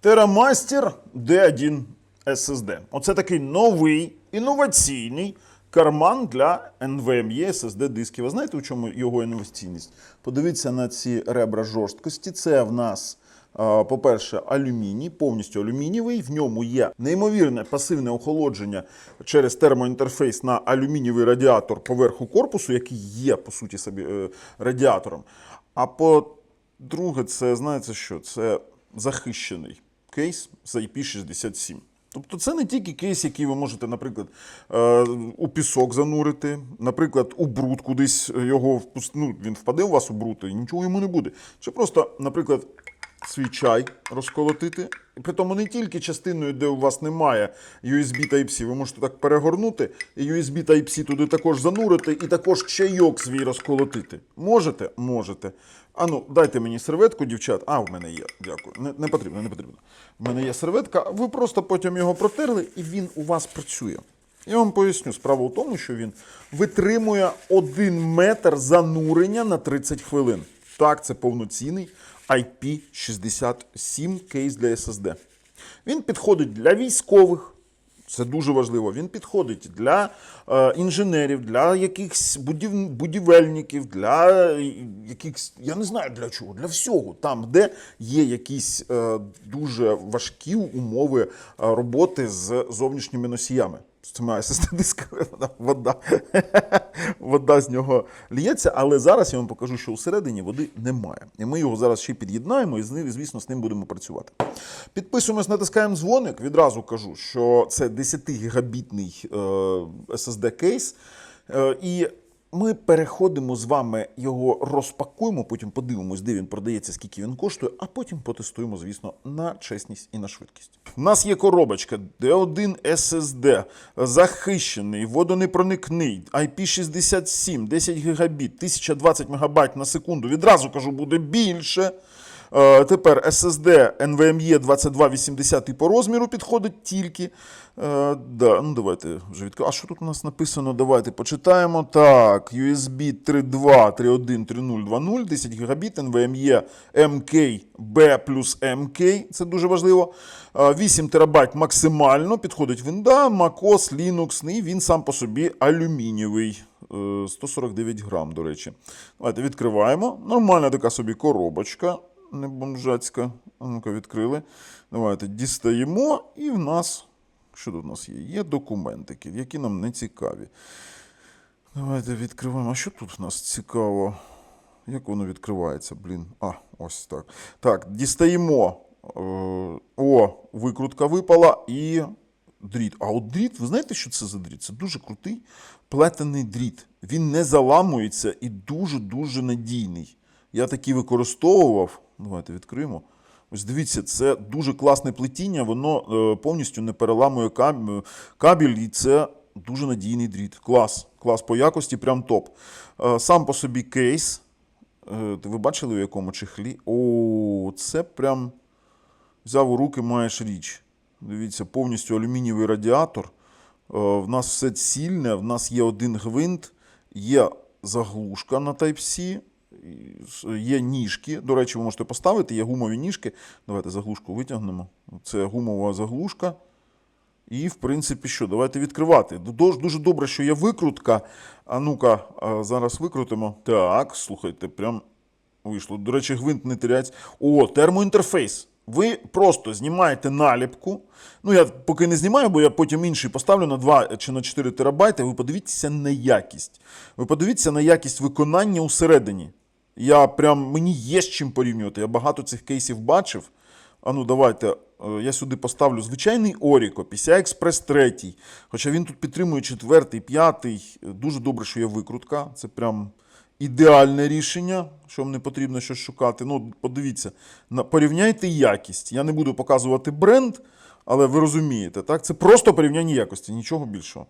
TerraMaster D1 SSD. Оце такий новий, інноваційний карман для NVMe SSD дисків. Ви знаєте, у чому його інноваційність? Подивіться на ці ребра жорсткості. Це в нас, по-перше, алюміній, повністю алюмінієвий. В ньому є неймовірне пасивне охолодження через термоінтерфейс на алюмінієвий радіатор поверху корпусу, який є, по суті, собі радіатором. А по-друге, це, знаєте що, це захищений кейс з IP67. Тобто це не тільки кейс, який ви можете, наприклад, у пісок занурити, наприклад, у бруд кудись його він впаде у вас у бруд і нічого йому не буде. Чи просто, наприклад, свій чай розколотити. І при тому не тільки частиною, де у вас немає USB Type-C, ви можете так перегорнути, і USB Type-C туди також занурити, і також чайок свій розколотити. Можете? Можете. Ану, дайте мені серветку, дівчат. А, в мене є, дякую. Не потрібно, не потрібно. В мене є серветка, ви просто потім його протерли, і він у вас працює. Я вам поясню, справа у тому, що він витримує 1 метр занурення на 30 хвилин. Так, це повноцінний IP67 кейс для SSD. Він підходить для військових, це дуже важливо, він підходить для інженерів, для якихось будівельників, для якихось, я не знаю для чого, для всього. Там, де є якісь дуже важкі умови роботи з зовнішніми носіями. З цими SSD-дисками вода з нього ліється, але зараз я вам покажу, що усередині води немає. І ми його зараз ще під'єднаємо і, звісно, з ним будемо працювати. Підписуємось, натискаємо дзвоник. Відразу кажу, що це 10-гігабітний SSD-кейс. І ми переходимо з вами, його розпакуємо, потім подивимось, де він продається, скільки він коштує, а потім потестуємо, звісно, на чесність і на швидкість. У нас є коробочка D1 SSD, захищений, водонепроникний, IP67, 10 гігабіт, 1020 мегабайт на секунду. Відразу кажу, буде більше. Тепер SSD NVMe 2280 по розміру підходить тільки. Давайте вже відкриємо. А що тут у нас написано? Давайте почитаємо. Так, USB 3.2, 3.1, 3.0, 2.0, 10 гігабіт, NVMe MK, B плюс MK, це дуже важливо. 8 терабайт максимально, підходить Windows, MacOS, Linux, і він сам по собі алюмінієвий. 149 грам, до речі. Давайте відкриваємо. Нормальна така собі коробочка. Не бомжацька. Ну-ка, відкрили. Давайте дістаємо. І в нас, що тут у нас є? Є документики, які нам не цікаві. Давайте відкриваємо. А що тут в нас цікаво? Як воно відкривається, блін? А, ось так. Так, дістаємо. Викрутка випала і дріт. А от дріт, ви знаєте, що це за дріт? Це дуже крутий плетений дріт. Він не заламується і дуже-дуже надійний. Я такий використовував. Давайте відкриємо. Ось дивіться, це дуже класне плетіння, воно повністю не переламує кабель, і це дуже надійний дріт. Клас. Клас по якості, прям топ. Сам по собі кейс. Ви бачили, у якому чехлі? О, це прям взяв у руки, маєш річ. Дивіться, повністю алюмінієвий радіатор. В нас все цільне, в нас є один гвинт, є заглушка на Type-C. Є ніжки, до речі, ви можете поставити, є гумові ніжки. Давайте заглушку витягнемо. Це гумова заглушка. І, в принципі, що? Давайте відкривати. Дуже добре, що є викрутка. А ну-ка, зараз викрутимо. Так, слухайте, прям вийшло. До речі, гвинт не теряється. О, термоінтерфейс. Ви просто знімаєте наліпку. Ну, я поки не знімаю, бо я потім інший поставлю на 2 чи на 4 терабайти. Ви подивіться на якість. Ви подивіться на якість виконання усередині. Мені є з чим порівнювати. Я багато цих кейсів бачив. А ну, давайте, я сюди поставлю звичайний Orico, PCI-Express 3. Хоча він тут підтримує 4, 5. Дуже добре, що є викрутка. Це прям ідеальне рішення, що вам не потрібно щось шукати. Ну, подивіться, порівняйте якість. Я не буду показувати бренд, але ви розумієте, так? Це просто порівняння якості, нічого більшого.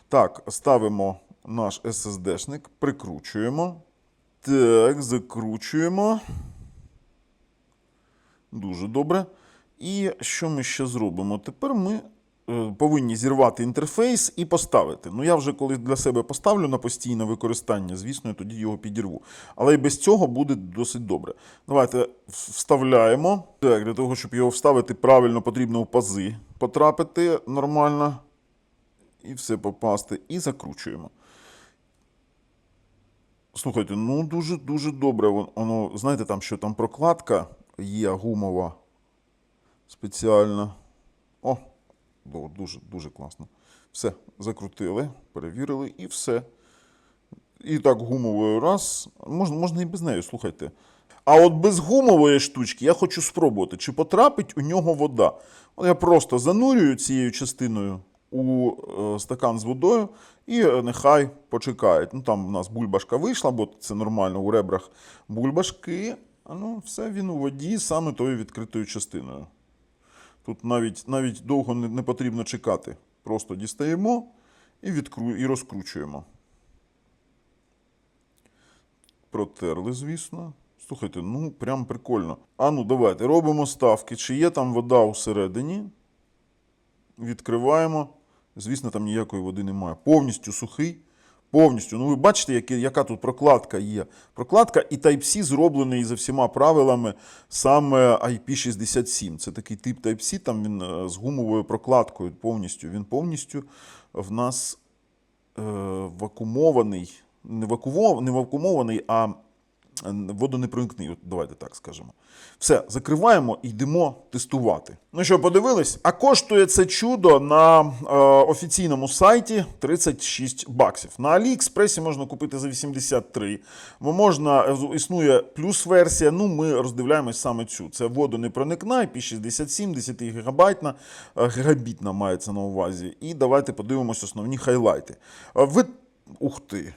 Так, ставимо наш SSD-шник, прикручуємо. Так, закручуємо. Дуже добре. І що ми ще зробимо? Тепер ми повинні зірвати інтерфейс і поставити. Ну, я вже коли для себе поставлю на постійне використання, звісно, я тоді його підірву. Але і без цього буде досить добре. Давайте вставляємо. Так, для того, щоб його вставити правильно, потрібно в пази потрапити нормально. І все попасти. І закручуємо. Слухайте, ну дуже добре. Воно, знаєте, там що там прокладка є гумова спеціальна. О, дуже класно. Все, закрутили, перевірили і все. І так гумовою раз. Можна і без неї, слухайте. А от без гумової штучки я хочу спробувати, чи потрапить у нього вода. От я просто занурюю цією частиною у стакан з водою і нехай почекають. Ну, там у нас бульбашка вийшла, бо це нормально у ребрах бульбашки. Ну, все, він у воді саме тою відкритою частиною. Тут навіть довго не потрібно чекати. Просто дістаємо і розкручуємо. Протерли, звісно. Слухайте, ну прям прикольно. А ну давайте, робимо ставки. Чи є там вода усередині? Відкриваємо. Звісно, там ніякої води немає. Повністю сухий. Повністю. Ну ви бачите, яка тут прокладка є. Прокладка і Type-C зроблений за всіма правилами саме IP67. Це такий тип Type-C, там він з гумовою прокладкою повністю. Він повністю в нас вакуумований. Не вакуумований, а водонепроникний, от давайте так скажемо. Все, закриваємо і йдемо тестувати. Ну що, подивились? А коштує це чудо на офіційному сайті 36 баксів. На Аліекспресі можна купити за 83. Існує плюс-версія, ну ми роздивляємось саме цю. Це водонепроникна, IP67, 10 гігабітна мається на увазі. І давайте подивимось основні хайлайти. Ух ти!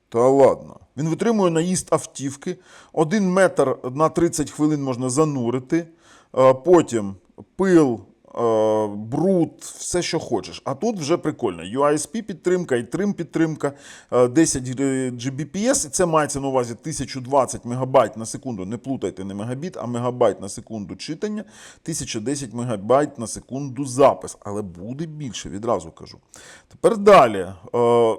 Та ладно. Він витримує наїзд автівки. 1 метр на 30 хвилин можна занурити. Потім пил, бруд, все, що хочеш. А тут вже прикольно. UISP-підтримка, і TRIM-підтримка, 10 Gbps. І це мається на увазі 1020 МБ на секунду. Не плутайте, не мегабіт, а мегабайт на секунду читання. 1010 МБ на секунду запис. Але буде більше, відразу кажу. Тепер далі.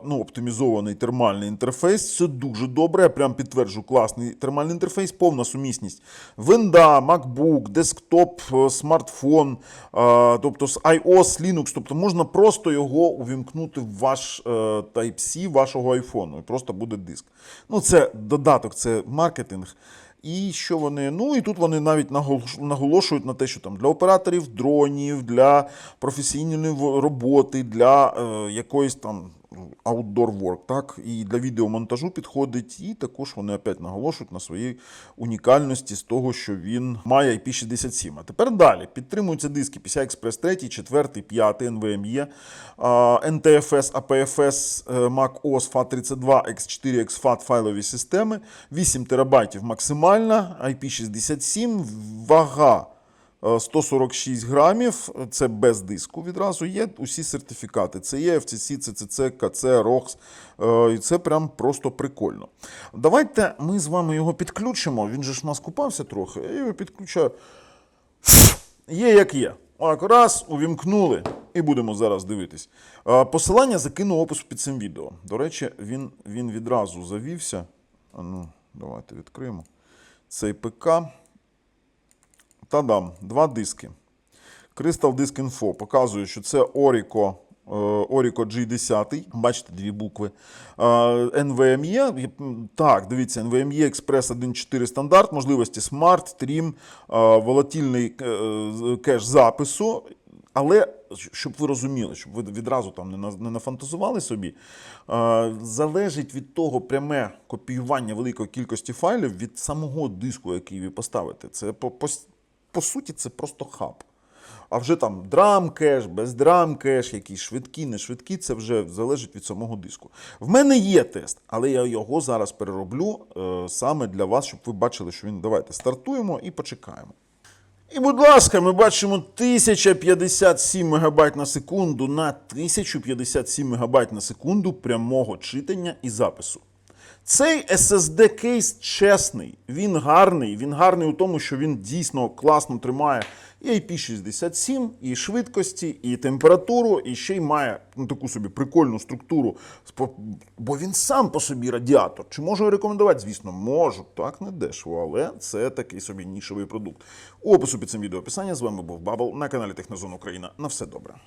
Оптимізований термальний інтерфейс. Це дуже добре. Я прям підтверджу, класний термальний інтерфейс. Повна сумісність. Винда, MacBook, десктоп, смартфон, тобто з iOS, Linux, тобто можна просто його увімкнути в ваш Type-C вашого айфону, і просто буде диск. Ну, це додаток, це маркетинг. І що вони? Ну, і тут вони навіть наголошують на те, що там для операторів дронів, для професійної роботи, для якоїсь там outdoor work, так, і для відеомонтажу підходить, і також вони опять наголошують на своїй унікальності з того, що він має IP67. А тепер далі. Підтримуються диски PCI-Express 3, 4, 5, NVMe, NTFS, APFS, macOS, FAT32, X4, XFAT файлові системи, 8 ТБ максимальна, IP67, вага 146 грамів, це без диску відразу, є усі сертифікати. Це є FCC, CCC, KC, ROX, і це прям просто прикольно. Давайте ми з вами його підключимо, він же ж у нас купався трохи, я його підключаю. Є як є. Так, раз, увімкнули і будемо зараз дивитись. Посилання закину в опис під цим відео. До речі, він відразу завівся. Ну, давайте відкриємо цей ПК. Та-дам, 2 диски. Crystal Disk Info показує, що це Orico G10, бачите, 2 букви. NVMe, так, дивіться, NVMe Express 1.4 стандарт, можливості Smart, Trim, волатильний кеш запису. Але, щоб ви розуміли, щоб ви відразу там не нафантазували собі, залежить від того пряме копіювання великої кількості файлів від самого диску, який ви поставите. Це по суті, це просто хаб. А вже там драм-кеш, без драм-кеш, якісь швидкі, не швидкі, це вже залежить від самого диску. В мене є тест, але я його зараз перероблю саме для вас, щоб ви бачили, що він... Давайте стартуємо і почекаємо. І, будь ласка, ми бачимо 1057 МБ на секунду на 1057 МБ на секунду прямого читання і запису. Цей SSD-кейс чесний, він гарний у тому, що він дійсно класно тримає І IP67, і швидкості, і температуру, і ще й має таку собі прикольну структуру, бо він сам по собі радіатор. Чи можу я рекомендувати? Звісно, можу. Так, не дешево, але це такий собі нішевий продукт. У опису під цим відео описання. З вами був Бабл на каналі Технозон Україна. На все добре.